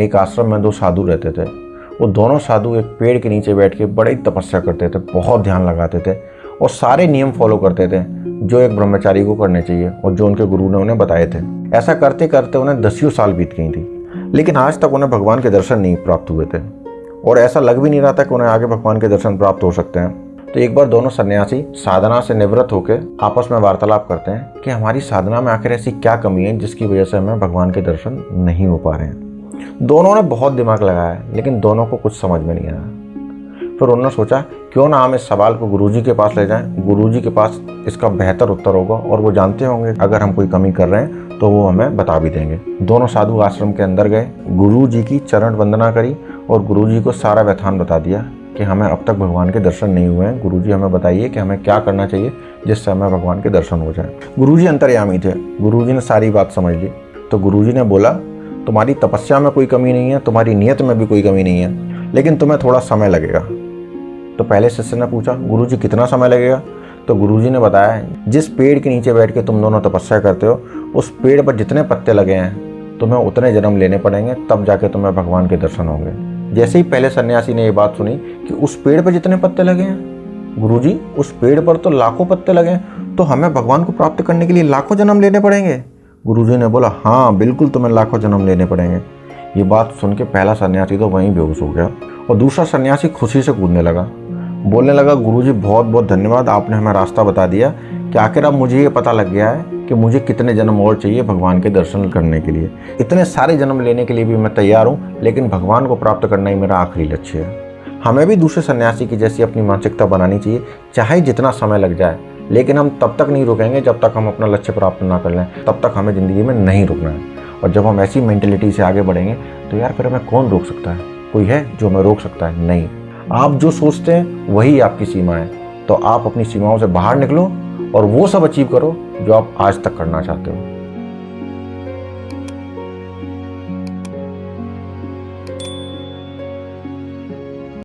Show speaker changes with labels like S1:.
S1: एक आश्रम में 2 साधु रहते थे। वो दोनों साधु एक पेड़ के नीचे बैठ के बड़ी तपस्या करते थे, बहुत ध्यान लगाते थे और सारे नियम फॉलो करते थे जो एक ब्रह्मचारी को करने चाहिए और जो उनके गुरु ने उन्हें बताए थे। ऐसा करते करते उन्हें 10 साल बीत गई थी, लेकिन आज तक उन्हें भगवान के दर्शन नहीं प्राप्त हुए थे और ऐसा लग भी नहीं रहा था कि उन्हें आगे भगवान के दर्शन प्राप्त हो सकते हैं। तो एक बार दोनों सन्यासी साधना से निवृत्त होकर आपस में वार्तालाप करते हैं कि हमारी साधना में आखिर ऐसी क्या कमी है जिसकी वजह से हमें भगवान के दर्शन नहीं हो पा रहे हैं। दोनों ने बहुत दिमाग लगाया, लेकिन दोनों को कुछ समझ में नहीं आया। फिर उन्होंने सोचा क्यों ना हम इस सवाल को गुरुजी के पास ले जाएं। गुरुजी के पास इसका बेहतर उत्तर होगा और वो जानते होंगे अगर हम कोई कमी कर रहे हैं तो वो हमें बता भी देंगे। दोनों साधु आश्रम के अंदर गए, गुरुजी की चरण वंदना करी और गुरुजी को सारा व्यथान बता दिया कि हमें अब तक भगवान के दर्शन नहीं हुए हैं। गुरुजी हमें बताइए कि हमें क्या करना चाहिए जिससे हमें भगवान के दर्शन हो जाए। गुरुजी अंतर्यामी थे, गुरुजी ने सारी बात समझ ली। तो गुरुजी ने बोला तुम्हारी तपस्या में कोई कमी नहीं है, तुम्हारी नियत में भी कोई कमी नहीं है, लेकिन तुम्हें थोड़ा समय लगेगा। तो पहले शिष्य ने पूछा गुरुजी कितना समय लगेगा? तो गुरुजी ने बताया जिस पेड़ के नीचे बैठ के तुम दोनों तपस्या करते हो उस पेड़ पर जितने पत्ते लगे हैं तुम्हें उतने जन्म लेने पड़ेंगे, तब जाके तुम्हें भगवान के दर्शन होंगे। जैसे ही पहले सन्यासी ने ये बात सुनी कि उस पेड़ पर जितने पत्ते लगे हैं, गुरुजी उस पेड़ पर तो लाखों पत्ते लगे हैं, तो हमें भगवान को प्राप्त करने के लिए लाखों जन्म लेने पड़ेंगे। गुरुजी ने बोला हाँ बिल्कुल तुम्हें लाखों जन्म लेने पड़ेंगे। ये बात सुन के पहला सन्यासी तो वहीं बेहोश हो गया और दूसरा सन्यासी खुशी से कूदने लगा, बोलने लगा गुरुजी बहुत बहुत धन्यवाद, आपने हमें रास्ता बता दिया कि आखिर अब मुझे ये पता लग गया है कि मुझे कितने जन्म और चाहिए भगवान के दर्शन करने के लिए। इतने सारे जन्म लेने के लिए भी मैं तैयार हूँ, लेकिन भगवान को प्राप्त करना ही मेरा आखिरी लक्ष्य है। हमें भी दूसरे सन्यासी की जैसी अपनी मानसिकता बनानी चाहिए, चाहे जितना समय लग जाए, लेकिन हम तब तक नहीं रुकेंगे जब तक हम अपना लक्ष्य प्राप्त ना कर लें। तब तक हमें ज़िंदगी में नहीं रुकना है। और जब हम ऐसी मेंटेलिटी से आगे बढ़ेंगे तो यार फिर हमें कौन रोक सकता है? कोई है जो हमें रोक सकता है? नहीं। आप जो सोचते हैं वही आपकी सीमा है। तो आप अपनी सीमाओं से बाहर निकलो और वो सब अचीव करो जो आप आज तक करना चाहते हो।